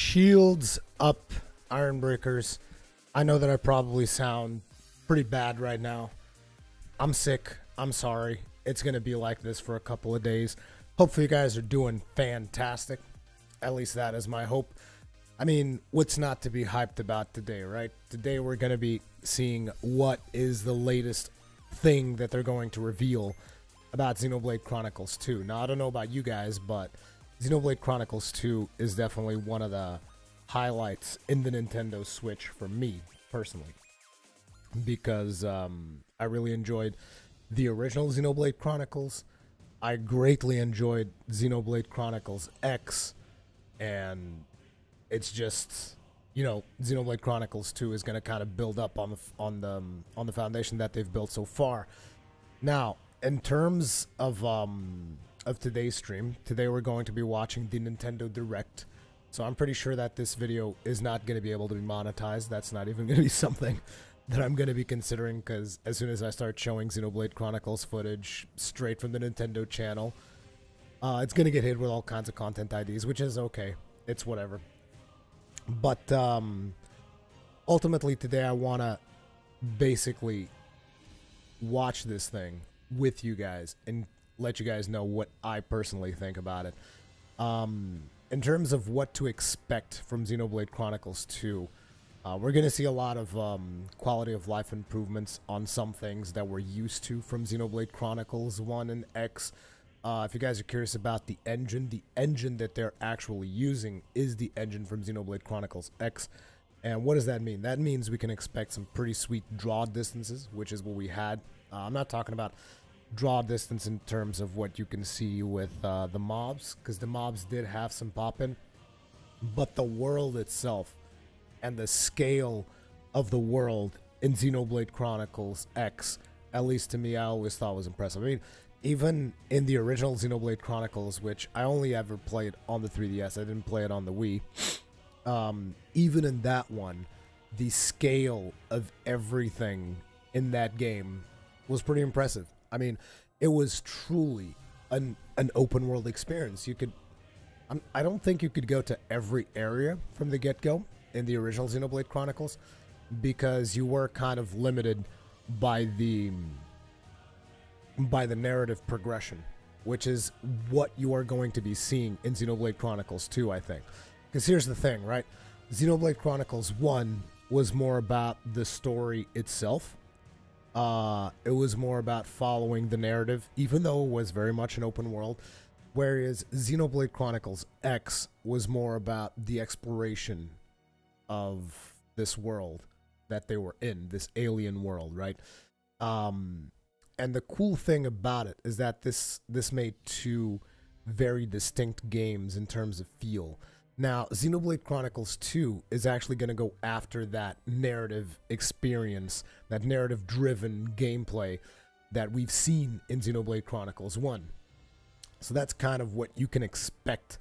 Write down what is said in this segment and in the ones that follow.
Shields up, Ironbreakers. I know that I probably sound pretty bad right now. I'm sick. I'm sorry. It's going to be like this for a couple of days. Hopefully you guys are doing fantastic. At least that is my hope. I mean, what's not to be hyped about today, right? Today we're going to be seeing what is the latest thing that they're going to reveal about Xenoblade Chronicles 2. Now, I don't know about you guys, but Xenoblade Chronicles 2 is definitely one of the highlights in the Nintendo Switch for me, personally. Because I really enjoyed the original Xenoblade Chronicles. I greatly enjoyed Xenoblade Chronicles X. And it's just, you know, Xenoblade Chronicles 2 is going to kind of build up on the foundation that they've built so far. Now, in terms of today's stream, today we're going to be watching the Nintendo Direct. So I'm pretty sure that this video is not going to be able to be monetized. That's not even going to be something that I'm going to be considering, because as soon as I start showing Xenoblade Chronicles footage straight from the Nintendo channel, it's going to get hit with all kinds of content IDs, which is okay. It's whatever. But ultimately today I want to basically watch this thing with you guys and let you guys know what I personally think about it. In terms of what to expect from Xenoblade Chronicles 2, we're going to see a lot of quality of life improvements on some things that we're used to from Xenoblade Chronicles 1 and X. If you guys are curious about the engine that they're actually using is the engine from Xenoblade Chronicles X. And what does that mean? That means we can expect some pretty sweet draw distances, which is what we had. I'm not talking about draw distance in terms of what you can see with the mobs, because the mobs did have some pop-in, but the world itself and the scale of the world in Xenoblade Chronicles X, at least to me, I always thought was impressive. I mean, even in the original Xenoblade Chronicles, which I only ever played on the 3DS, I didn't play it on the Wii, even in that one, the scale of everything in that game was pretty impressive. I mean, it was truly an open world experience. You could, I don't think you could go to every area from the get-go in the original Xenoblade Chronicles, because you were kind of limited by the narrative progression, which is what you are going to be seeing in Xenoblade Chronicles 2, I think. Because here's the thing, right? Xenoblade Chronicles 1 was more about the story itself. It was more about following the narrative, even though it was very much an open world. Whereas Xenoblade Chronicles X was more about the exploration of this world that they were in, this alien world, right? And the cool thing about it is that this made two very distinct games in terms of feel. Now, Xenoblade Chronicles 2 is actually going to go after that narrative experience, that narrative-driven gameplay that we've seen in Xenoblade Chronicles 1. So that's kind of what you can expect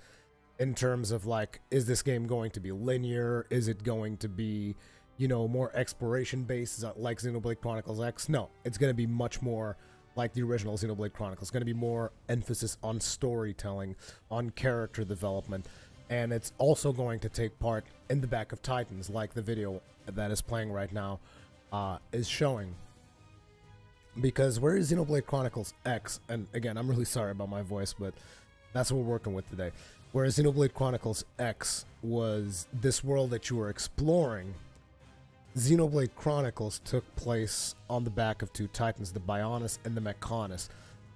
in terms of, like, is this game going to be linear? Is it going to be, you know, more exploration-based like Xenoblade Chronicles X? No, it's going to be much more like the original Xenoblade Chronicles. It's going to be more emphasis on storytelling, on character development. And it's also going to take part in the Back of Titans, like the video that is playing right now is showing. Because where is Xenoblade Chronicles X? And again, I'm really sorry about my voice, but that's what we're working with today. Whereas Xenoblade Chronicles X was this world that you were exploring, Xenoblade Chronicles took place on the back of two titans, the Bionis and the Mechonis.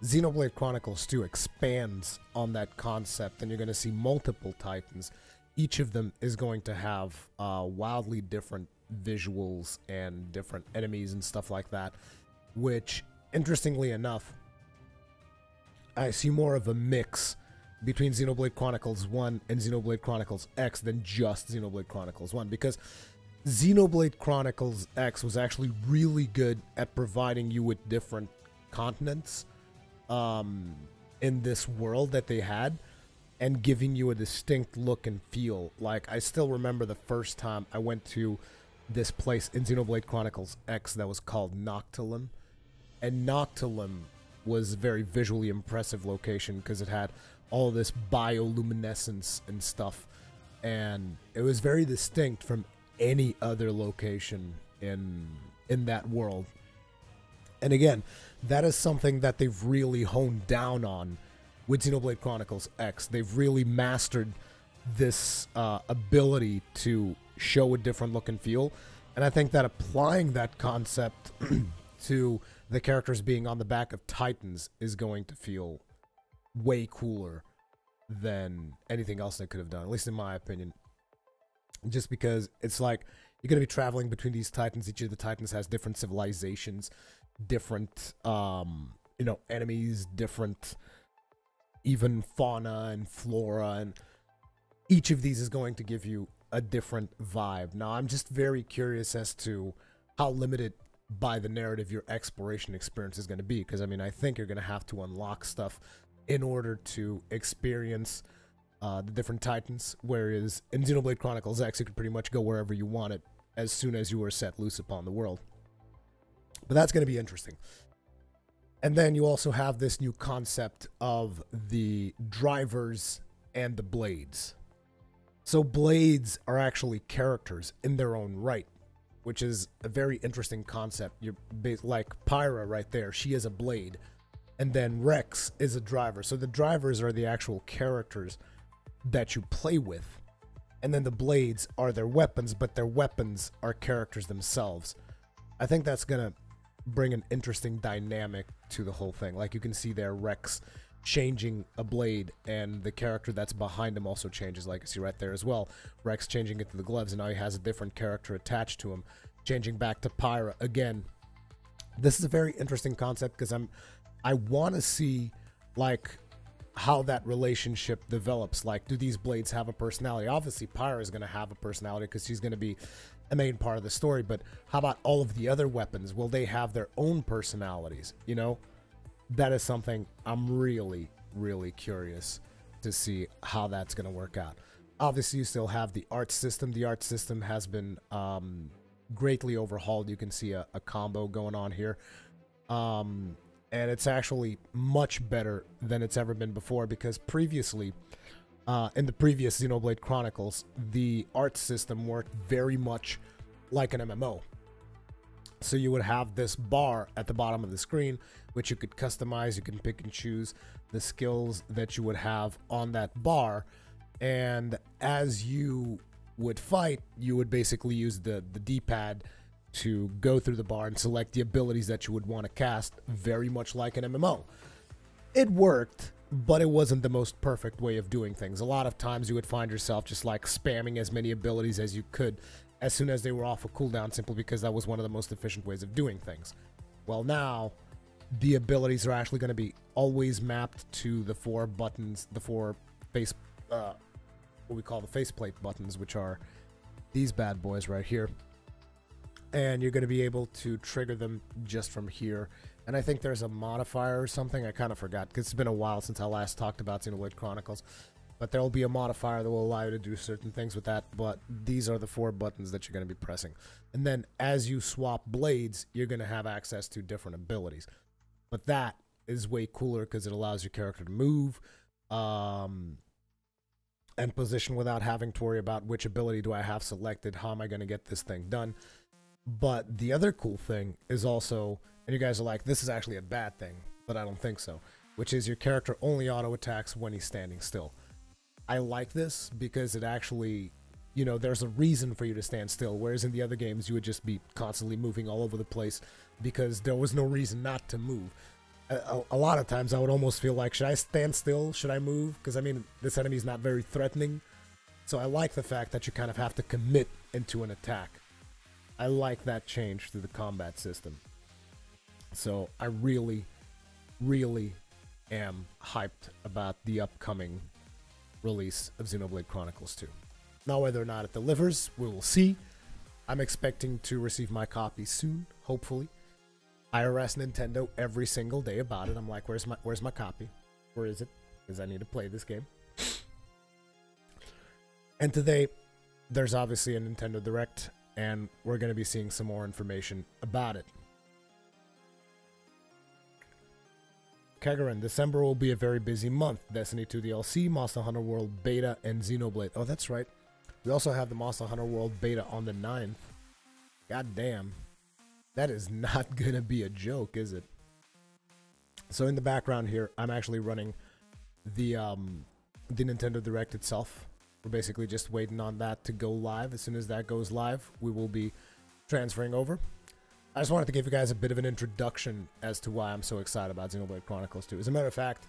Xenoblade Chronicles 2 expands on that concept, and you're going to see multiple titans. Each of them is going to have wildly different visuals and different enemies and stuff like that, which, interestingly enough, I see more of a mix between Xenoblade Chronicles 1 and Xenoblade Chronicles X than just Xenoblade Chronicles 1, because Xenoblade Chronicles X was actually really good at providing you with different continents in this world that they had, and giving you a distinct look and feel. Like, I still remember the first time I went to this place in Xenoblade Chronicles X that was called Noctilum, and Noctilum was a very visually impressive location because it had all this bioluminescence and stuff and it was very distinct from any other location in that world. And again, that is something that they've really honed down on with Xenoblade Chronicles X. They've really mastered this ability to show a different look and feel. And I think that applying that concept to the characters being on the back of Titans is going to feel way cooler than anything else they could have done, at least in my opinion. Just because it's like you're going to be traveling between these Titans. Each of the Titans has different civilizations, different, enemies, different even fauna and flora, and each of these is going to give you a different vibe. Now, I'm just very curious as to how limited by the narrative your exploration experience is going to be, because, I mean, I think you're going to have to unlock stuff in order to experience the different Titans, whereas in Xenoblade Chronicles X, you could pretty much go wherever you wanted as soon as you were set loose upon the world. But that's going to be interesting. And then you also have this new concept of the drivers and the blades. So blades are actually characters in their own right, which is a very interesting concept. You're like Pyra right there. She is a blade. And then Rex is a driver. So the drivers are the actual characters that you play with. And then the blades are their weapons, but their weapons are characters themselves. I think that's going to bring an interesting dynamic to the whole thing. Like you can see there Rex changing a blade, and the character that's behind him also changes, like you see right there as well. Rex changing it to the gloves, and now he has a different character attached to him, changing back to Pyra again. This is a very interesting concept because I want to see like how that relationship develops. Like, do these blades have a personality? Obviously Pyra is going to have a personality because she's going to be a main part of the story, but how about all of the other weapons? Will they have their own personalities? You know, that is something I'm really, really curious to see how that's going to work out. Obviously, you still have the art system. The art system has been greatly overhauled. You can see a combo going on here. And it's actually much better than it's ever been before, because previously, in the previous Xenoblade Chronicles, the art system worked very much like an MMO. So you would have this bar at the bottom of the screen, which you could customize. You can pick and choose the skills that you would have on that bar. And as you would fight, you would basically use the D-pad to go through the bar and select the abilities that you would want to cast, very much like an MMO. It worked, but it wasn't the most perfect way of doing things. A lot of times you would find yourself just like spamming as many abilities as you could as soon as they were off a cooldown, simply because that was one of the most efficient ways of doing things. Well, now the abilities are actually going to be always mapped to the 4 buttons, the 4 face, what we call the faceplate buttons, which are these bad boys right here. And you're going to be able to trigger them just from here. And I think there's a modifier or something. I kind of forgot, because it's been a while since I last talked about Xenoblade Chronicles. But there will be a modifier that will allow you to do certain things with that. But these are the 4 buttons that you're going to be pressing. And then as you swap blades, you're going to have access to different abilities. But that is way cooler because it allows your character to move and position without having to worry about which ability do I have selected, how am I going to get this thing done. But the other cool thing is also, and you guys are like, this is actually a bad thing, but I don't think so, which is your character only auto attacks when he's standing still. I like this because it actually, you know, there's a reason for you to stand still, whereas in the other games you would just be constantly moving all over the place because there was no reason not to move. A lot of times I would almost feel like, should I stand still? Should I move? Because, I mean, this enemy is not very threatening. So I like the fact that you kind of have to commit into an attack. I like that change to the combat system. So I really, really am hyped about the upcoming release of Xenoblade Chronicles 2. Now, whether or not it delivers, we will see. I'm expecting to receive my copy soon, hopefully. I harass Nintendo every single day about it. I'm like, where's my copy? Where is it? Because I need to play this game. And today, there's obviously a Nintendo Direct, and we're going to be seeing some more information about it. Kagaran, December will be a very busy month. Destiny 2 DLC, Monster Hunter World Beta, and Xenoblade. Oh, that's right. We also have the Monster Hunter World beta on the 9th. God damn. That is not gonna be a joke, is it? So in the background here, I'm actually running the Nintendo Direct itself. We're basically just waiting on that to go live. As soon as that goes live, we will be transferring over. I just wanted to give you guys a bit of an introduction as to why I'm so excited about Xenoblade Chronicles 2. As a matter of fact,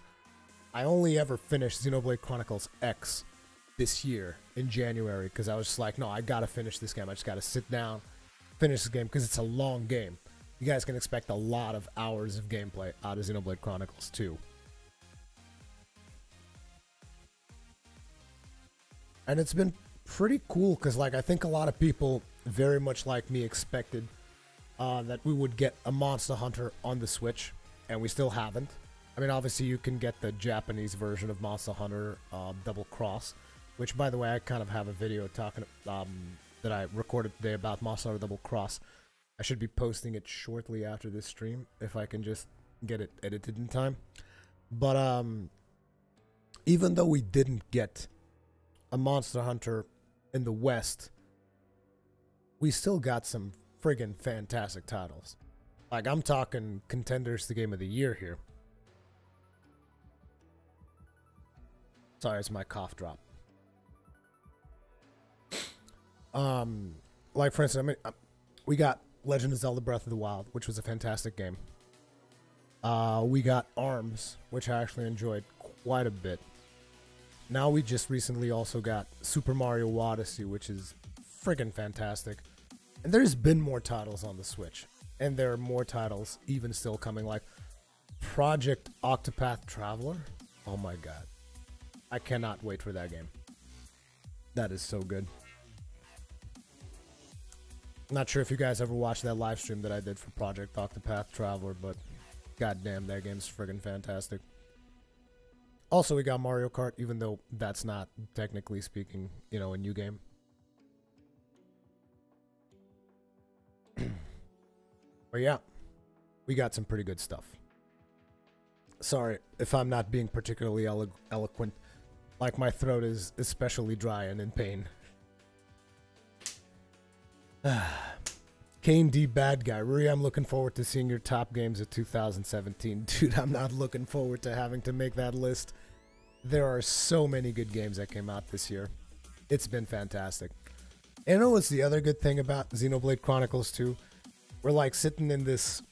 I only ever finished Xenoblade Chronicles X this year in January because I was just like, no, I gotta finish this game. I just gotta sit down, finish this game because it's a long game. You guys can expect a lot of hours of gameplay out of Xenoblade Chronicles 2. And it's been pretty cool because, like, I think a lot of people, very much like me, expected that we would get a Monster Hunter on the Switch, and we still haven't. I mean, obviously, you can get the Japanese version of Monster Hunter Double Cross, which, by the way, I kind of have a video talking that I recorded today about Monster Hunter Double Cross. I should be posting it shortly after this stream, if I can just get it edited in time. But even though we didn't get a Monster Hunter in the West, we still got some friggin' fantastic titles. Like, I'm talking contenders to Game of the Year here. Sorry, it's my cough drop. Like, for instance, I mean, we got Legend of Zelda Breath of the Wild, which was a fantastic game. We got ARMS, which I actually enjoyed quite a bit. Now we just recently also got Super Mario Odyssey, which is friggin' fantastic. And there's been more titles on the Switch. And there are more titles even still coming, like Project Octopath Traveler. Oh my god. I cannot wait for that game. That is so good. Not sure if you guys ever watched that live stream that I did for Project Octopath Traveler, but goddamn, that game's friggin' fantastic. Also, we got Mario Kart, even though that's not, technically speaking, you know, a new game. But yeah, we got some pretty good stuff. Sorry if I'm not being particularly eloquent. Like, my throat is especially dry and in pain. Kane D Bad Guy. Ruri, I'm looking forward to seeing your top games of 2017. Dude, I'm not looking forward to having to make that list. There are so many good games that came out this year. It's been fantastic. And you know what's the other good thing about Xenoblade Chronicles 2? We're like sitting in this,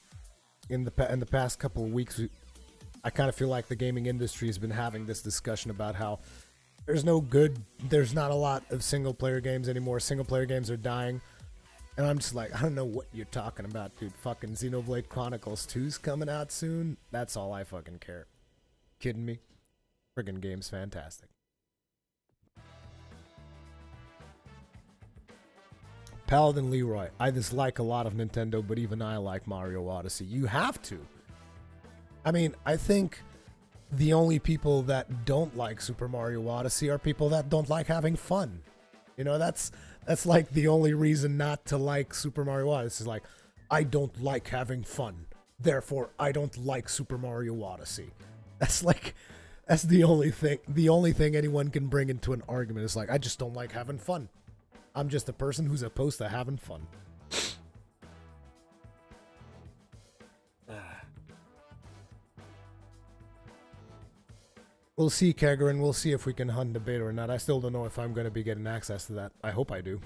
in the past couple of weeks, I kind of feel like the gaming industry has been having this discussion about how there's not a lot of single player games anymore. Single player games are dying. And I'm just like, I don't know what you're talking about, dude. Fucking Xenoblade Chronicles 2's coming out soon. That's all I fucking care. Kidding me? Friggin' game's fantastic. Paladin Leroy. I dislike a lot of Nintendo, but even I like Mario Odyssey. You have to. I mean, I think the only people that don't like Super Mario Odyssey are people that don't like having fun. You know, that's like the only reason not to like Super Mario Odyssey. Is like, I don't like having fun. Therefore, I don't like Super Mario Odyssey. That's the only thing anyone can bring into an argument is like, I just don't like having fun. I'm just a person who's opposed to having fun. We'll see, Kegger, and we'll see if we can hunt the beta or not. I still don't know if I'm going to be getting access to that. I hope I do.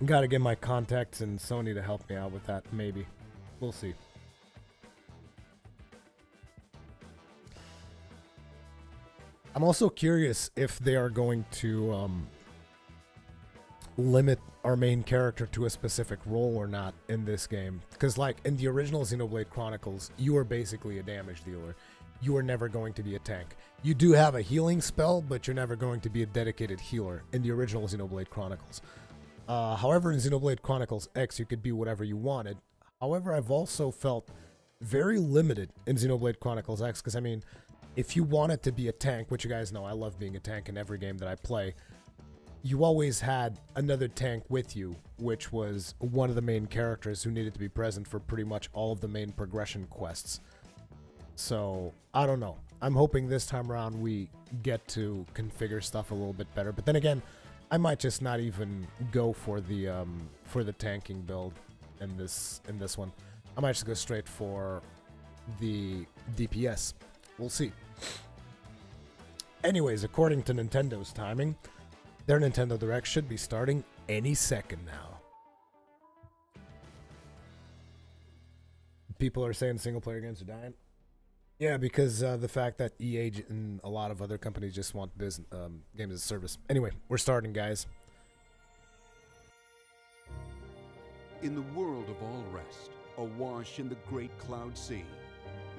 Gotta get my contacts in Sony to help me out with that, maybe. We'll see. I'm also curious if they are going to limit our main character to a specific role or not in this game. Because, like, in the original Xenoblade Chronicles, you are basically a damage dealer. You are never going to be a tank. You do have a healing spell, but you're never going to be a dedicated healer in the original Xenoblade Chronicles. However, in Xenoblade Chronicles X, you could be whatever you wanted. However, I've also felt very limited in Xenoblade Chronicles X, because, I mean, if you wanted to be a tank, which you guys know I love being a tank in every game that I play, you always had another tank with you, which was one of the main characters who needed to be present for pretty much all of the main progression quests. So, I don't know. I'm hoping this time around we get to configure stuff a little bit better. But then again, I might just not even go for the tanking build in this one. I might just go straight for the DPS. We'll see. Anyways, according to Nintendo's timing, their Nintendo Direct should be starting any second now. People are saying single player games are dying. Yeah, because the fact that EA and a lot of other companies just want business games as a service. Anyway, we're starting, guys. In the world of all rest, awash in the great cloud sea,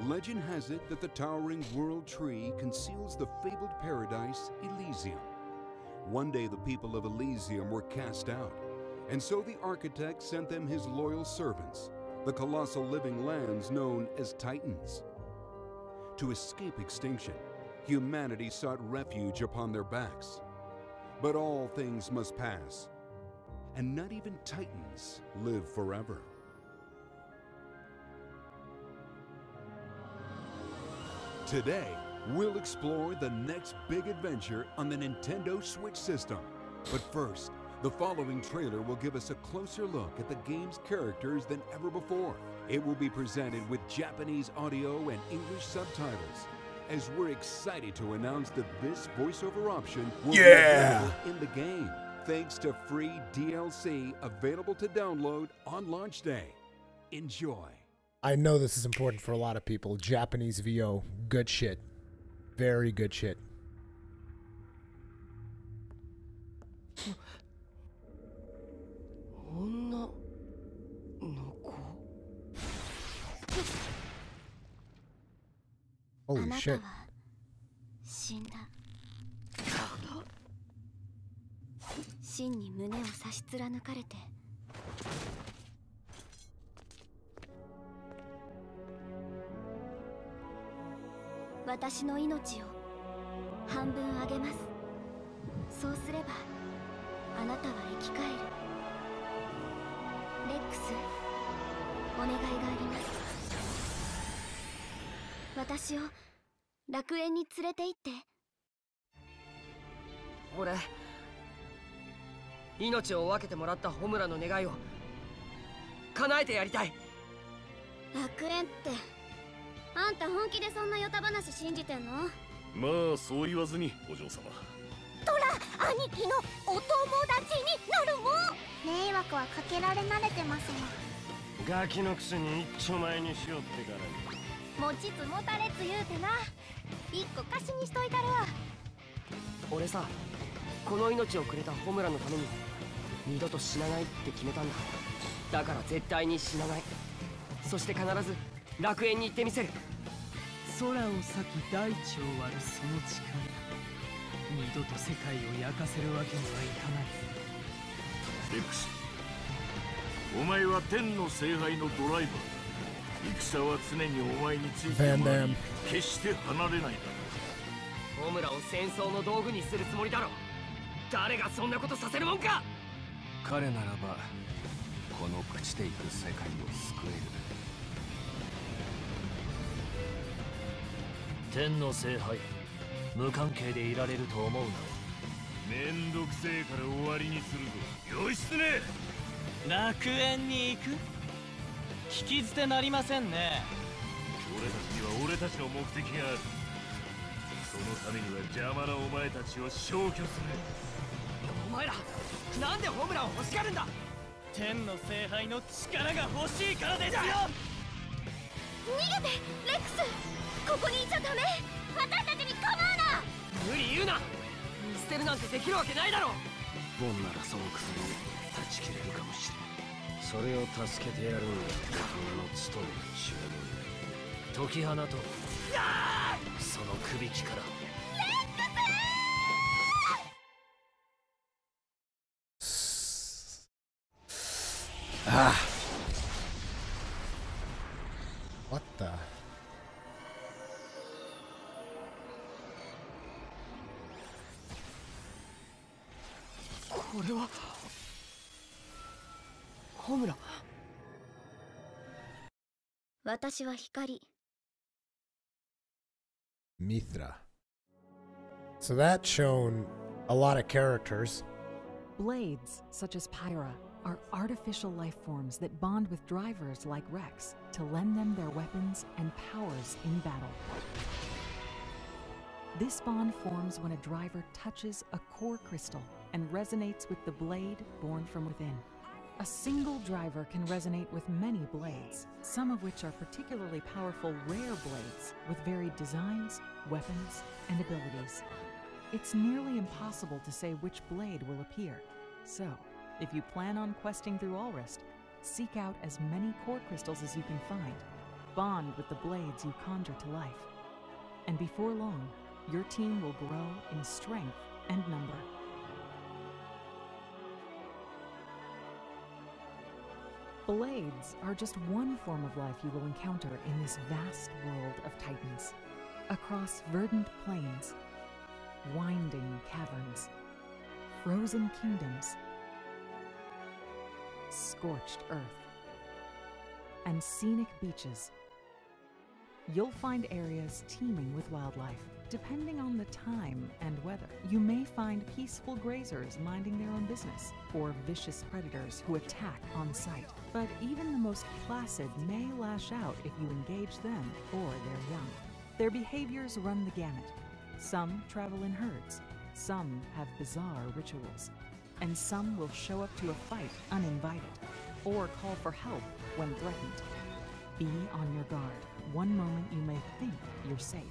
legend has it that the towering world tree conceals the fabled paradise Elysium. One day the people of Elysium were cast out, and so the architect sent them his loyal servants, the colossal living lands known as Titans. To escape extinction, humanity sought refuge upon their backs. But all things must pass, and not even Titans live forever. Today, we'll explore the next big adventure on the Nintendo Switch system. But first, the following trailer will give us a closer look at the game's characters than ever before. It will be presented with Japanese audio and English subtitles, as we're excited to announce that this voiceover option will be available in the game, thanks to free DLC available to download on launch day. Enjoy. I know this is important for a lot of people. Japanese VO, good shit. Very good shit. Holy shit. 真に胸を差し貫かれて私の命を半分あげます。そうすればあなたは生き返る。レックス、お願いがあります。私を楽園に連れて行って。俺命を分けてもらったホムラの願いを叶えてやりたい。楽園ってあんた本気でそんなヨタ話信じてんの？まあそう言わずにお嬢様。トラ兄貴のお友達になるもん。迷惑はかけられ慣れてますもん。ガキのくせに一丁前にしようってからに。持ちつ持たれつ言うてな。一個貸しにしといたるわ。俺さ、この命をくれたホムラのために二度と死なないって決めたんだ。だから絶対に死なない。そして必ず楽園に行ってみせる。空を裂き大地を割るその力、二度と世界を焼かせるわけにはいかない。レックス、お前は天の聖杯のドライバー。戦は常にお前について回り、決して離れないだろう。ホムラを戦争の道具にするつもりだろ。誰がそんなことさせるもんか。彼ならばこの朽ちていく世界を救える。天の聖杯、無関係でいられると思うな。めんどくせえから終わりにするぞ。義経、楽園に行く？聞き捨てなりませんね。俺たちには俺たちの目的がある。そのためには邪魔なお前たちを消去する。お前らなんでホムラを欲しがるんだ。天の聖杯の力が欲しいからですよ。逃げてレックス、ここにいちゃダメ。私たちに構うな。無理言うな。見捨てるなんてできるわけないだろ。ボンならその薬を断ち切れるかもしれない。それを助けてやるのが僕の務める注文。解き放とうその首輝から。Ah. What the? これはホムラ。私は光。Mithra. So that's shown a lot of characters. Blades, such as Pyra, are artificial life forms that bond with drivers like Rex to lend them their weapons and powers in battle. This bond forms when a driver touches a core crystal and resonates with the blade born from within. A single driver can resonate with many blades, some of which are particularly powerful rare blades with varied designs, weapons, and abilities. It's nearly impossible to say which blade will appear. So, if you plan on questing through Alrest, seek out as many core crystals as you can find. Bond with the blades you conjure to life. And before long, your team will grow in strength and number. Blades are just one form of life you will encounter in this vast world of Titans. Across verdant plains, winding caverns, frozen kingdoms, scorched earth, and scenic beaches, you'll find areas teeming with wildlife. Depending on the time and weather, you may find peaceful grazers minding their own business, or vicious predators who attack on sight. But even the most placid may lash out if you engage them or their young. Their behaviors run the gamut. Some travel in herds, some have bizarre rituals, and some will show up to a fight uninvited, or call for help when threatened. Be on your guard. One moment you may think you're safe,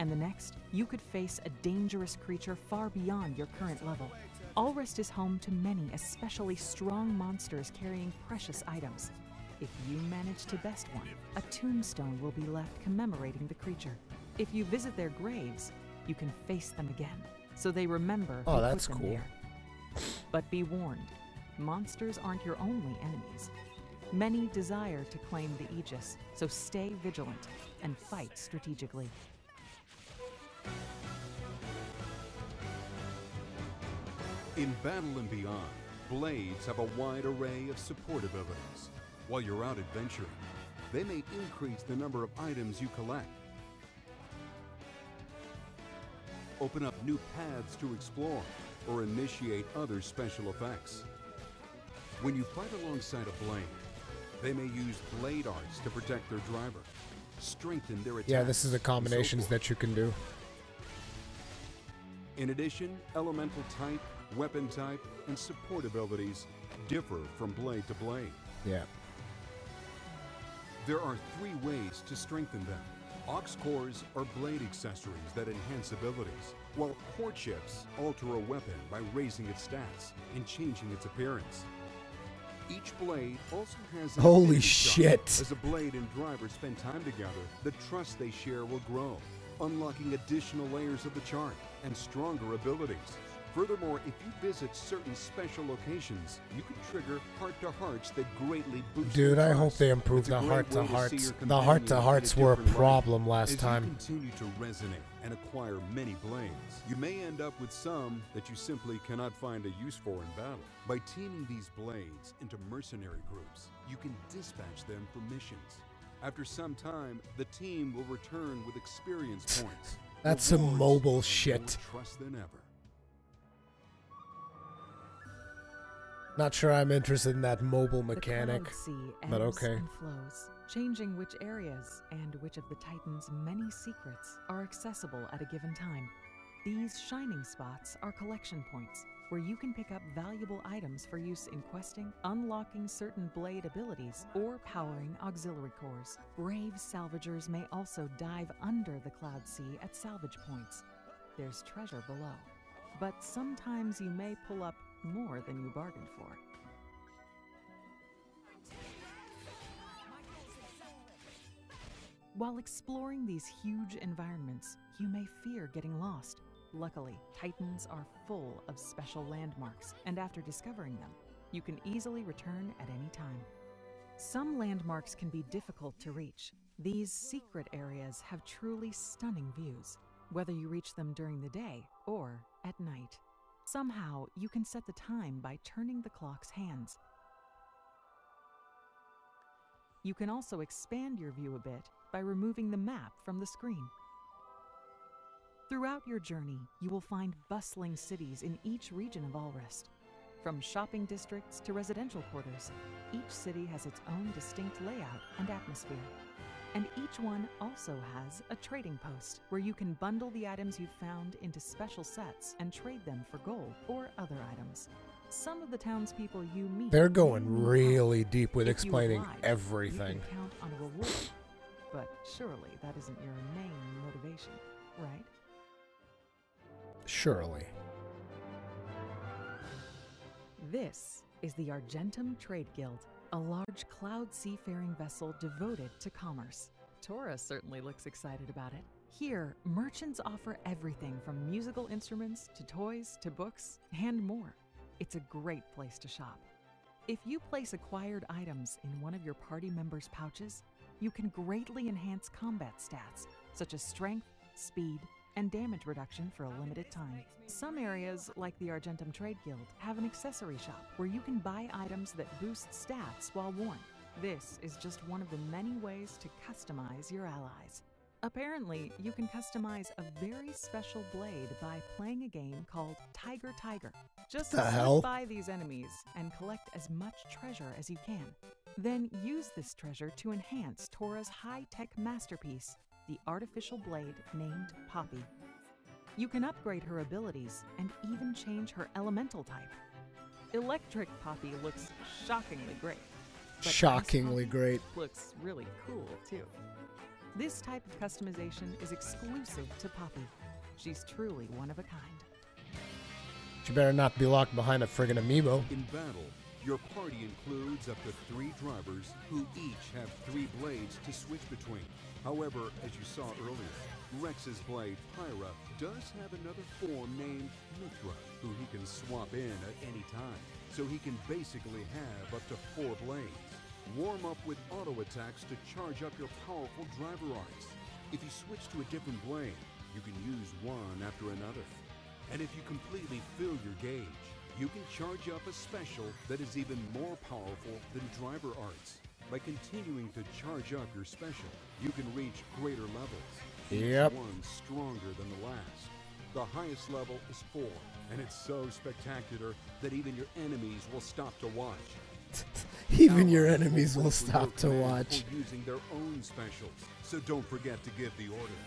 and the next, you could face a dangerous creature far beyond your current level. Alrest is home to many especially strong monsters carrying precious items. If you manage to best one, a tombstone will be left commemorating the creature. If you visit their graves, you can face them again, so they remember who put them there. But be warned, monsters aren't your only enemies. Many desire to claim the Aegis, so stay vigilant and fight strategically. In Battle and Beyond, blades have a wide array of support abilities. While you're out adventuring, they may increase the number of items you collect, open up new paths to explore, or initiate other special effects. When you fight alongside a blade, they may use blade arts to protect their driver, strengthen their attack. Yeah, this is the combinations that you can do. In addition, elemental type, weapon type, and support abilities differ from blade to blade. Yeah. There are 3 ways to strengthen them. Ox cores are blade accessories that enhance abilities, while core chips alter a weapon by raising its stats and changing its appearance. Each blade also has an holy affinity shit. chart. As a blade and driver spend time together, the trust they share will grow, unlocking additional layers of the chart and stronger abilities. Furthermore, if you visit certain special locations, you can trigger heart-to-hearts that greatly boost Dude, your I trust. hope they improve It's a the great heart-to-hearts. way to see your The heart-to-hearts companion in were a a different problem light. last As time. you continue to resonate and acquire many blades, you may end up with some that you simply cannot find a use for in battle. By teaming these blades into mercenary groups, you can dispatch them for missions. After some time, the team will return with experience points. That's some rewards, mobile and shit. more trust than ever. Not sure I'm interested in that mobile The mechanic, Cloud Sea but ebbs okay. and flows, changing which areas and which of the Titan's many secrets are accessible at a given time. These shining spots are collection points, where you can pick up valuable items for use in questing, unlocking certain blade abilities, or powering auxiliary cores. Brave salvagers may also dive under the Cloud Sea at salvage points. There's treasure below, but sometimes you may pull up more than you bargained for. While exploring these huge environments, you may fear getting lost. Luckily, Titans are full of special landmarks, and after discovering them, you can easily return at any time. Some landmarks can be difficult to reach. These secret areas have truly stunning views, whether you reach them during the day or at night. Somehow, you can set the time by turning the clock's hands. You can also expand your view a bit by removing the map from the screen. Throughout your journey, you will find bustling cities in each region of Alrest. From shopping districts to residential quarters, each city has its own distinct layout and atmosphere. And each one also has a trading post where you can bundle the items you've found into special sets and trade them for gold or other items. Some of the townspeople you meet... They're going really deep with If you explaining oblige, everything. You can count on a reward. But surely that isn't your main motivation, right? Surely. This is the Argentum Trade Guild, a large cloud seafaring vessel devoted to commerce. Tora certainly looks excited about it. Here, merchants offer everything from musical instruments to toys to books and more. It's a great place to shop. If you place acquired items in one of your party members' pouches, you can greatly enhance combat stats, such as strength, speed, and damage reduction for a limited time. Some areas, like the Argentum Trade Guild, have an accessory shop where you can buy items that boost stats while worn. This is just one of the many ways to customize your allies. Apparently, you can customize a very special blade by playing a game called Tiger Tiger. Just slip by these enemies and collect as much treasure as you can. Then use this treasure to enhance Tora's high-tech masterpiece, the artificial blade named Poppy. You can upgrade her abilities and even change her elemental type. Electric Poppy looks shockingly great. But Shockingly great. Looks really cool, too. This type of customization is exclusive to Poppy. She's truly one of a kind. She better not be locked behind a friggin' amiibo. In battle, your party includes up to 3 drivers who each have 3 blades to switch between. However, as you saw earlier, Rex's blade, Pyra, does have another form named Mithra, who he can swap in at any time. So he can basically have up to 4 blades. Warm up with auto attacks to charge up your powerful driver arts. If you switch to a different blade, you can use one after another. And if you completely fill your gauge, you can charge up a special that is even more powerful than driver arts. By continuing to charge up your special, you can reach greater levels. Each one stronger than the last. The highest level is 4, and it's so spectacular that even your enemies will stop to watch. Even your enemies will stop to watch. For using their own specials, so don't forget to give the order.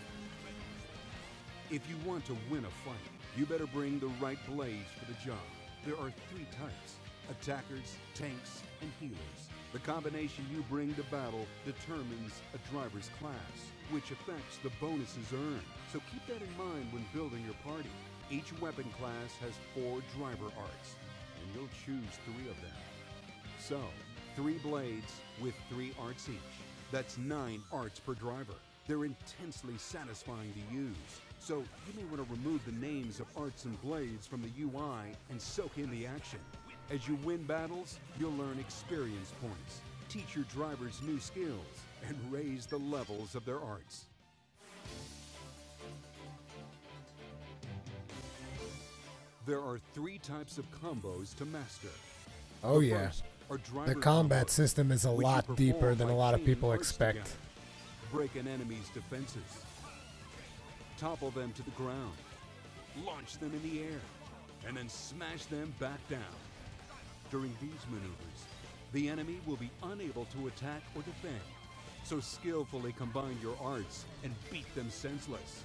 If you want to win a fight, you better bring the right blades for the job. There are 3 types: attackers, tanks, and healers. The combination you bring to battle determines a driver's class, which affects the bonuses earned. So keep that in mind when building your party. Each weapon class has 4 driver arts, and you'll choose 3 of them. So, 3 blades with 3 arts each. That's 9 arts per driver. They're intensely satisfying to use. So you may want to remove the names of arts and blades from the UI and soak in the action. As you win battles, you'll learn experience points, teach your drivers new skills, and raise the levels of their arts. There are 3 types of combos to master. Oh yeah. The combat system is a lot deeper than a lot of people expect. Break an enemy's defenses. Topple them to the ground. Launch them in the air. And then smash them back down. During these maneuvers, the enemy will be unable to attack or defend. So skillfully combine your arts and beat them senseless.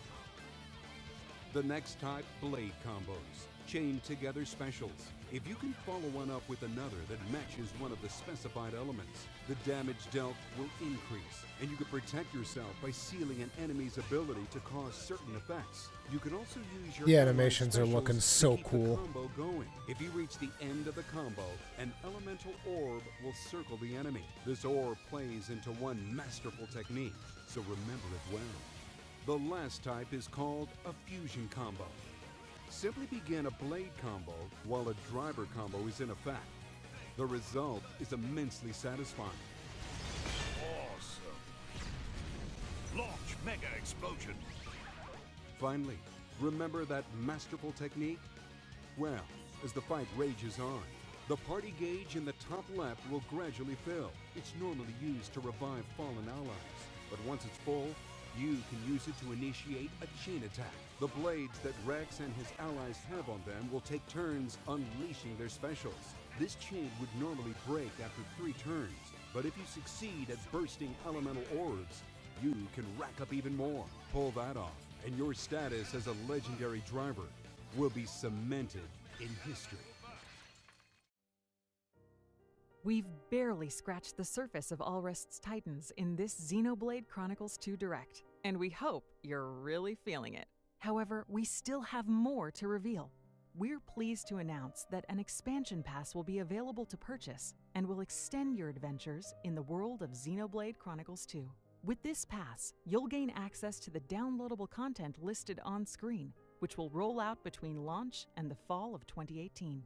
The next type, blade combos. Chain together specials. If you can follow one up with another that matches one of the specified elements, the damage dealt will increase, and you can protect yourself by sealing an enemy's ability to cause certain effects. You can also use your animations are looking so cool. Combo going. If you reach the end of the combo, an elemental orb will circle the enemy. This orb plays into one masterful technique, so remember it well. The last type is called a fusion combo. Simply begin a blade combo while a driver combo is in effect. The result is immensely satisfying. Awesome. Launch mega explosion. Finally, remember that masterful technique? Well, as the fight rages on, the party gauge in the top left will gradually fill. It's normally used to revive fallen allies, but once it's full, You can use it to initiate a chain attack. The blades that Rex and his allies have on them will take turns unleashing their specials. This chain would normally break after 3 turns, but if you succeed at bursting elemental orbs, you can rack up even more. Pull that off, and your status as a legendary driver will be cemented in history. We've barely scratched the surface of Alrest's Titans in this Xenoblade Chronicles 2 Direct, and we hope you're really feeling it. However, we still have more to reveal. We're pleased to announce that an expansion pass will be available to purchase and will extend your adventures in the world of Xenoblade Chronicles 2. With this pass, you'll gain access to the downloadable content listed on screen, which will roll out between launch and the fall of 2018.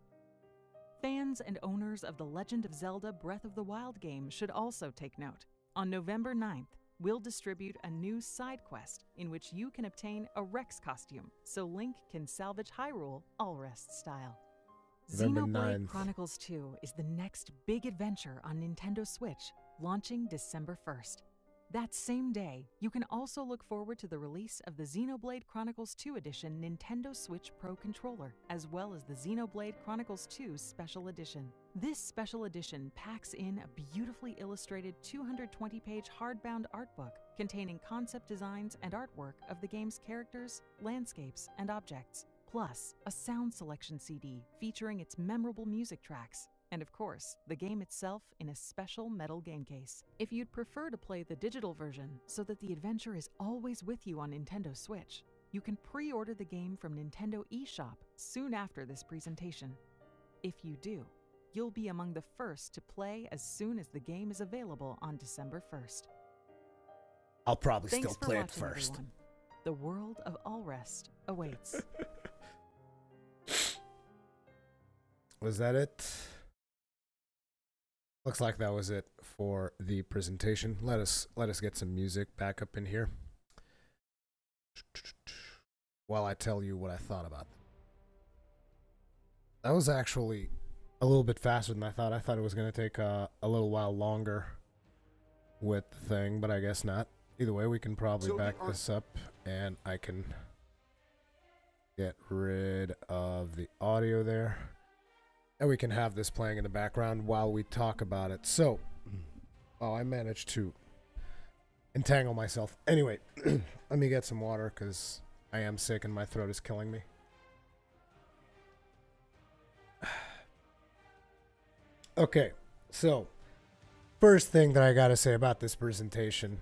Fans and owners of the Legend of Zelda Breath of the Wild game should also take note. On November 9th, we'll distribute a new side quest in which you can obtain a Rex costume, so Link can salvage Hyrule Alrest style. Xenoblade Chronicles 2 is the next big adventure on Nintendo Switch, launching December 1st. That same day, you can also look forward to the release of the Xenoblade Chronicles 2 Edition Nintendo Switch Pro controller, as well as the Xenoblade Chronicles 2 Special Edition. This special edition packs in a beautifully illustrated 220-page hardbound art book containing concept designs and artwork of the game's characters, landscapes, and objects, plus a sound selection CD featuring its memorable music tracks, and of course, the game itself in a special metal game case. If you'd prefer to play the digital version so that the adventure is always with you on Nintendo Switch, you can pre-order the game from Nintendo eShop soon after this presentation. If you do, you'll be among the first to play as soon as the game is available on December 1st. I'll probably Thanks still play it watching, first. Everyone. The world of Alrest awaits. Was that it? Looks like that was it for the presentation. Let us get some music back up in here while I tell you what I thought about them. That was actually a little bit faster than I thought. I thought it was going to take a little while longer with the thing, but I guess not. Either way, we can probably back this up, and I can get rid of the audio there. And we can have this playing in the background while we talk about it. So, oh, I managed to entangle myself. Anyway, let me get some water because I am sick and my throat is killing me. Okay, so first thing that I gotta say about this presentation,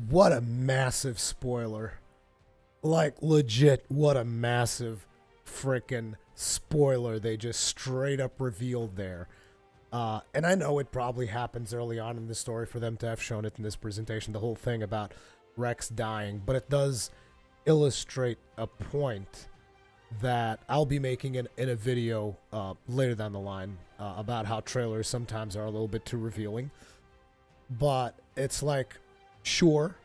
what a massive spoiler. Like, legit, what a massive frickin' spoiler they just straight up revealed there. And I know it probably happens early on in the story for them to have shown it in this presentation, the whole thing about Rex dying, but it does illustrate a point that I'll be making in a video later down the line about how trailers sometimes are a little bit too revealing. But it's like, sure,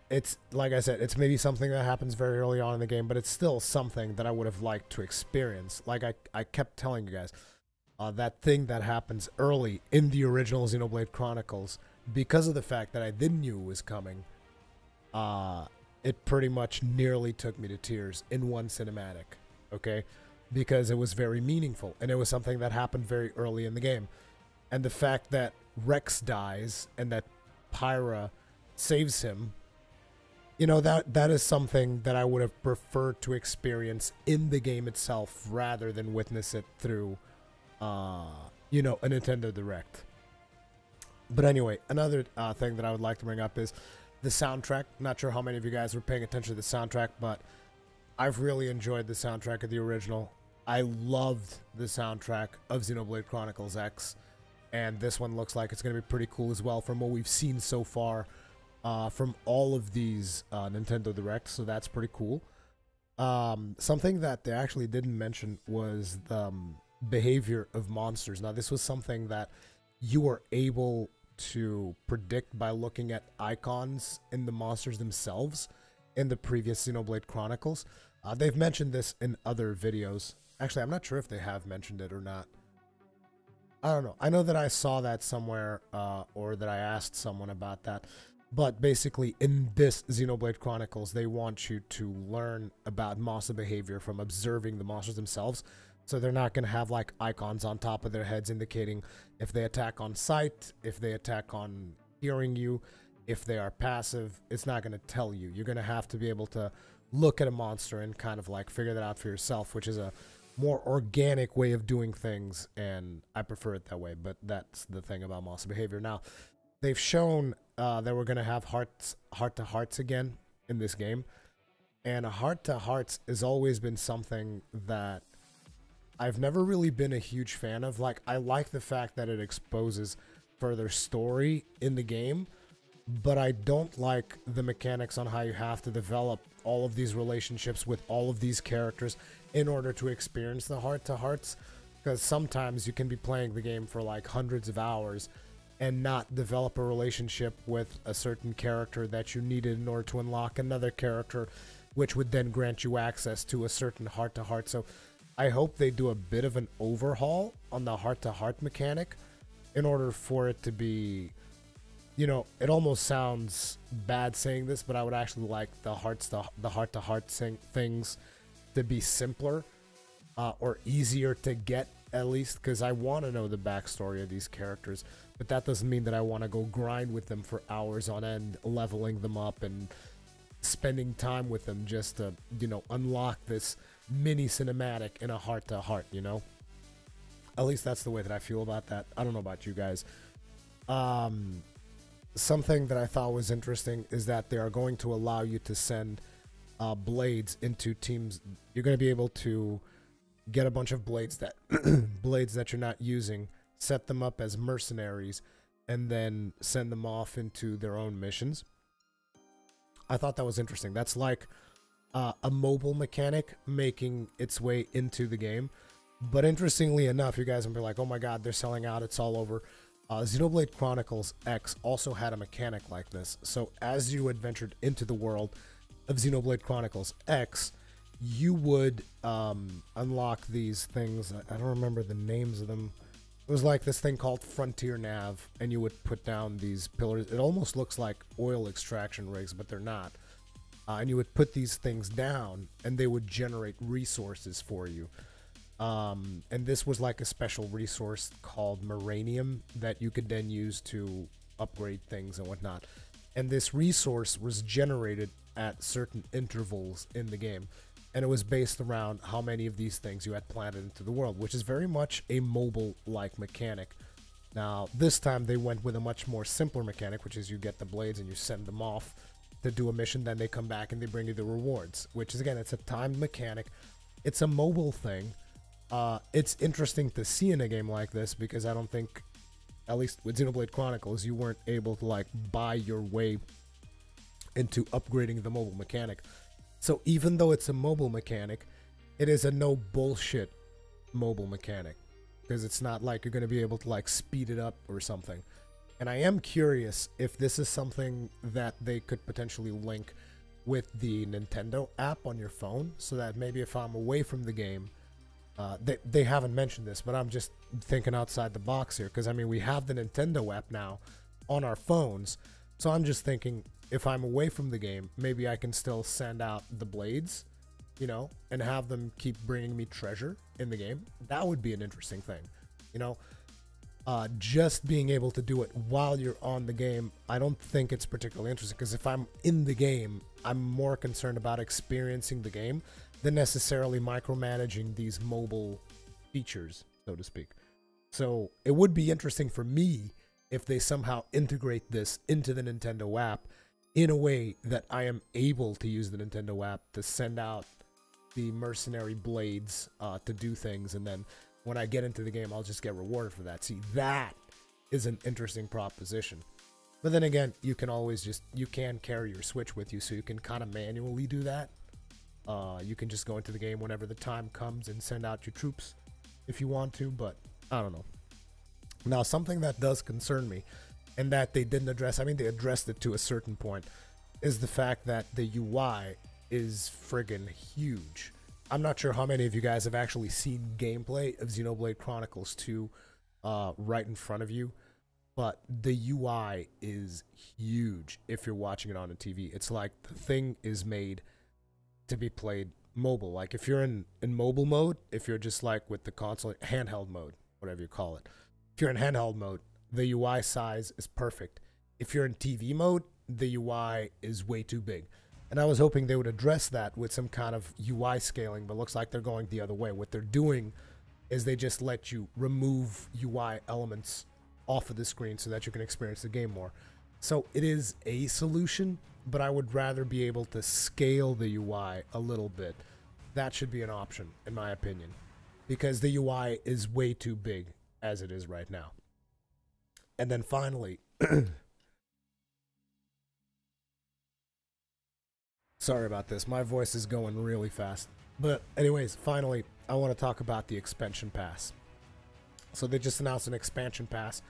it's, like I said, it's maybe something that happens very early on in the game, but it's still something that I would have liked to experience. Like I kept telling you guys, that thing that happens early in the original Xenoblade Chronicles, because of the fact that I didn't knew it was coming, it pretty much nearly took me to tears in one cinematic, okay? Because it was very meaningful, and it was something that happened very early in the game. And the fact that Rex dies and that Pyra saves him, you know, that is something that I would have preferred to experience in the game itself rather than witness it through, you know, a Nintendo Direct. But anyway, another thing that I would like to bring up is the soundtrack. Not sure how many of you guys were paying attention to the soundtrack, but I've really enjoyed the soundtrack of the original. I loved the soundtrack of Xenoblade Chronicles X, and this one looks like it's going to be pretty cool as well from what we've seen so far. From all of these Nintendo Directs, so that's pretty cool. Something that they actually didn't mention was the behavior of monsters. Now, this was something that you were able to predict by looking at icons in the monsters themselves in the previous Xenoblade Chronicles. They've mentioned this in other videos. Actually, I'm not sure if they have mentioned it or not. I don't know. I know that I saw that somewhere, or that I asked someone about that. But basically, in this Xenoblade Chronicles, they want you to learn about monster behavior from observing the monsters themselves. So they're not going to have like icons on top of their heads indicating if they attack on sight, if they attack on hearing you, if they are passive. It's not going to tell you. You're going to have to be able to look at a monster and kind of like figure that out for yourself, which is a more organic way of doing things, and I prefer it that way. But that's the thing about monster behavior. Now, they've shown that we're going to have heart-to-hearts again in this game, and a heart-to-hearts has always been something that I've never really been a huge fan of. Like, I like the fact that it exposes further story in the game, but I don't like the mechanics on how you have to develop all of these relationships with all of these characters in order to experience the heart-to-hearts, because sometimes you can be playing the game for like hundreds of hours and not develop a relationship with a certain character that you needed in order to unlock another character, which would then grant you access to a certain heart-to-heart. So I hope they do a bit of an overhaul on the heart-to-heart mechanic in order for it to be, you know, it almost sounds bad saying this, but I would actually like the heart-to-heart things to be simpler or easier to get, at least, because I want to know the backstory of these characters, but that doesn't mean that I want to go grind with them for hours on end, leveling them up and spending time with them just to, you know, unlock this mini cinematic in a heart-to-heart, you know? At least that's the way that I feel about that. I don't know about you guys. Something that I thought was interesting is that they are going to allow you to send blades into teams. You're going to be able to get a bunch of blades that you're not using, set them up as mercenaries, and then send them off into their own missions. I thought that was interesting. That's like a mobile mechanic making its way into the game. But interestingly enough, you guys will be like, oh my god, they're selling out, it's all over. Xenoblade Chronicles X also had a mechanic like this. So as you adventured into the world of Xenoblade Chronicles X, you would unlock these things. I don't remember the names of them. It was like this thing called Frontier Nav, and you would put down these pillars. It almost looks like oil extraction rigs, but they're not. And you would put these things down, and they would generate resources for you. And this was like a special resource called Moranium that you could then use to upgrade things and whatnot. And this resource was generated at certain intervals in the game. And it was based around how many of these things you had planted into the world, which is very much a mobile-like mechanic. Now, this time they went with a much more simpler mechanic, which is you get the blades and you send them off to do a mission, then they come back and they bring you the rewards, which is, again, it's a timed mechanic. It's a mobile thing. It's interesting to see in a game like this because I don't think, at least with Xenoblade Chronicles, you weren't able to like buy your way into upgrading the mobile mechanic. So even though it's a mobile mechanic, it is a no bullshit mobile mechanic because it's not like you're going to be able to like speed it up or something. And I am curious if this is something that they could potentially link with the Nintendo app on your phone, so that maybe if I'm away from the game, they haven't mentioned this, but I'm just thinking outside the box here, because I mean we have the Nintendo app now on our phones, so I'm just thinking if I'm away from the game, maybe I can still send out the blades, you know, and have them keep bringing me treasure in the game. That would be an interesting thing, you know. Just being able to do it while you're on the game, I don't think it's particularly interesting, because if I'm in the game, I'm more concerned about experiencing the game than necessarily micromanaging these mobile features, so to speak. So it would be interesting for me if they somehow integrate this into the Nintendo app in a way that I am able to use the Nintendo app to send out the mercenary blades to do things, and then when I get into the game, I'll just get rewarded for that. See, that is an interesting proposition. But then again, you can always you can carry your Switch with you, so you can kind of manually do that. You can just go into the game whenever the time comes and send out your troops if you want to, but I don't know. Now, something that does concern me, and that they didn't address, I mean, they addressed it to a certain point, is the fact that the UI is friggin' huge. I'm not sure how many of you guys have actually seen gameplay of Xenoblade Chronicles 2 right in front of you, but the UI is huge if you're watching it on a TV. It's like the thing is made to be played mobile. Like if you're in mobile mode, if you're just like with the console, handheld mode, whatever you call it. If you're in handheld mode, the UI size is perfect. If you're in TV mode, the UI is way too big. And I was hoping they would address that with some kind of UI scaling, but looks like they're going the other way. What they're doing is they just let you remove UI elements off of the screen so that you can experience the game more. So it is a solution, but I would rather be able to scale the UI a little bit. That should be an option, in my opinion, because the UI is way too big as it is right now. And then finally, sorry about this, my voice is going really fast. But anyways, finally, I want to talk about the expansion pass. So they just announced an expansion pass,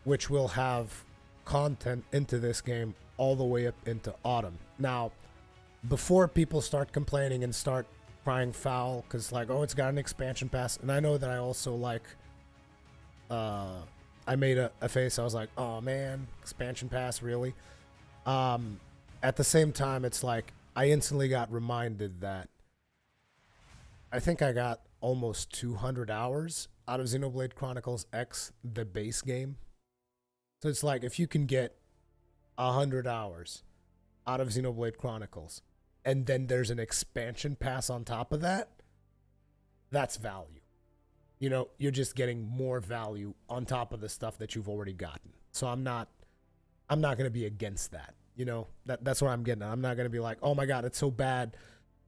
which will have content into this game all the way up into autumn. Now, before people start complaining and start crying foul, because like, oh, it's got an expansion pass, and I know that I also like, I made a face, I was like, oh man, expansion pass, really? At the same time, it's like, I instantly got reminded that I think I got almost 200 hours out of Xenoblade Chronicles X, the base game. So it's like, if you can get 100 hours out of Xenoblade Chronicles, and then there's an expansion pass on top of that, that's value. You know, you're just getting more value on top of the stuff that you've already gotten. So I'm not going to be against that. You know, that's what I'm getting at. I'm not going to be like, oh my God, it's so bad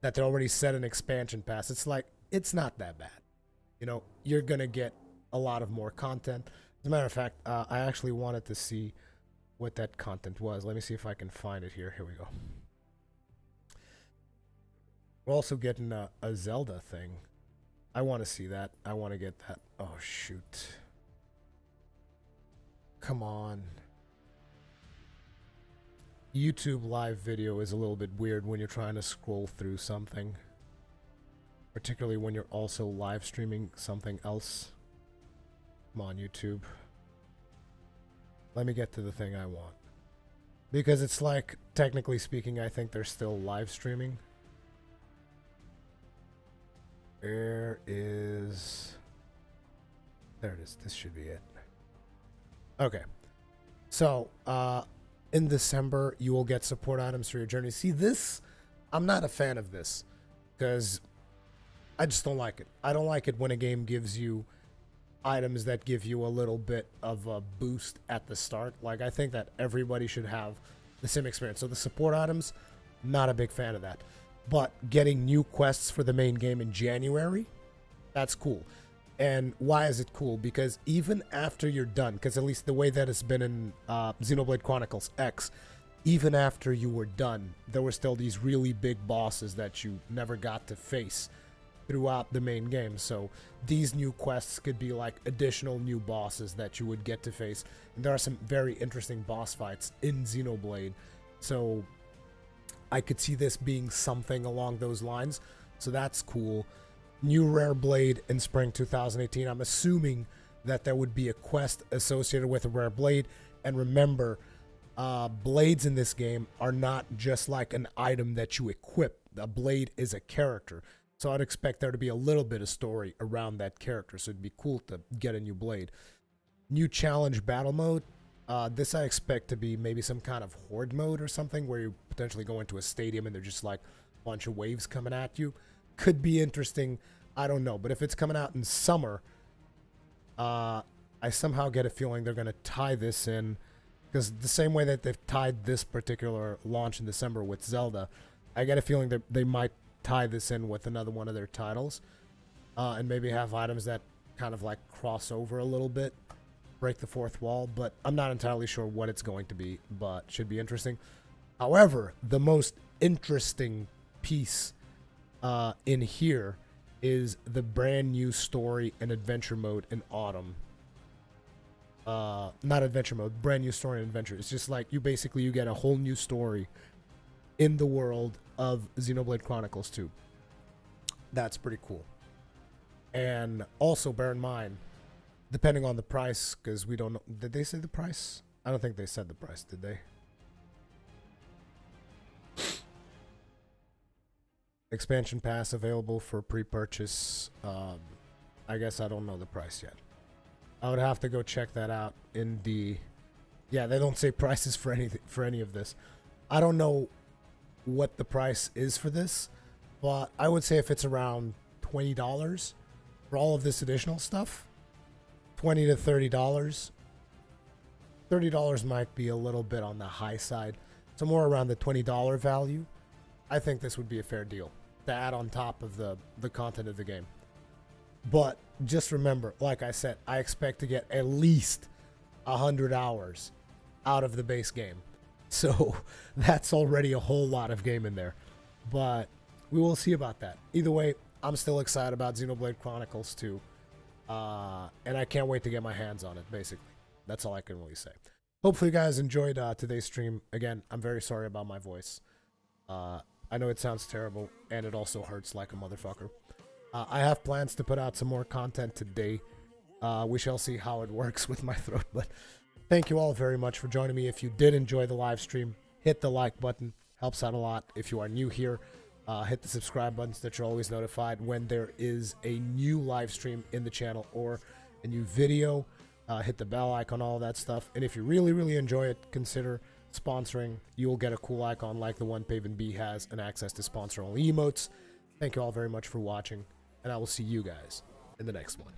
that they already set an expansion pass. It's like, it's not that bad. You know, you're going to get a lot of more content. As a matter of fact, I actually wanted to see what that content was. Let me see if I can find it here. Here we go. We're also getting a Zelda thing. I want to see that. I want to get that. Oh, shoot. Come on. YouTube live video is a little bit weird when you're trying to scroll through something. Particularly when you're also live streaming something else. Come on, YouTube. Let me get to the thing I want. Because it's like, technically speaking, I think they're still live streaming. There it is. This should be it. Okay. So, in December, you will get support items for your journey. See, this, I'm not a fan of this. Because I just don't like it. I don't like it when a game gives you items that give you a little bit of a boost at the start. Like, I think that everybody should have the same experience. So the support items, not a big fan of that. But getting new quests for the main game in January, that's cool. And why is it cool? Because even after you're done, because at least the way that it's been in Xenoblade Chronicles X, even after you were done, there were still these really big bosses that you never got to face throughout the main game. So these new quests could be like additional new bosses that you would get to face. And there are some very interesting boss fights in Xenoblade. So I could see this being something along those lines. So that's cool. New rare blade in spring 2018. I'm assuming that there would be a quest associated with a rare blade. And remember, blades in this game are not just like an item that you equip. A blade is a character. So I'd expect there to be a little bit of story around that character. So it'd be cool to get a new blade. New challenge battle mode. This I expect to be maybe some kind of horde mode or something where you potentially go into a stadium and there's just like a bunch of waves coming at you. Could be interesting. I don't know. But if it's coming out in summer, I somehow get a feeling they're going to tie this in. Because the same way that they've tied this particular launch in December with Zelda, I get a feeling that they might tie this in with another one of their titles. And maybe have items that kind of like cross over a little bit. Break the fourth wall. But I'm not entirely sure what it's going to be. But should be interesting. However, the most interesting piece in here is the brand new story and adventure mode in autumn. Not adventure mode, brand new story and adventure. It's just like you get a whole new story in the world of Xenoblade Chronicles 2. That's pretty cool. And also bear in mind, depending on the price, because we don't know. Did they say the price? I don't think they said the price, did they? Expansion pass available for pre-purchase. I guess I don't know the price yet. I would have to go check that out in the... Yeah, they don't say prices for any of this. I don't know what the price is for this, but I would say if it's around $20 for all of this additional stuff, $20 to $30. $30 might be a little bit on the high side. So more around the $20 value. I think this would be a fair deal to add on top of the content of the game. But just remember, like I said, I expect to get at least 100 hours out of the base game. So that's already a whole lot of game in there. But we will see about that. Either way, I'm still excited about Xenoblade Chronicles 2. And I can't wait to get my hands on it, basically. That's all I can really say. Hopefully you guys enjoyed today's stream. Again, I'm very sorry about my voice. I know it sounds terrible, and it also hurts like a motherfucker. I have plans to put out some more content today. We shall see how it works with my throat, but thank you all very much for joining me. If you did enjoy the live stream, hit the like button. Helps out a lot. If you are new here, hit the subscribe button so that you're always notified when there is a new live stream in the channel or a new video. Hit the bell icon, all that stuff. And if you really, really enjoy it, consider sponsoring. You will get a cool icon like the one Paven B has and access to sponsor-only emotes. Thank you all very much for watching, and I will see you guys in the next one.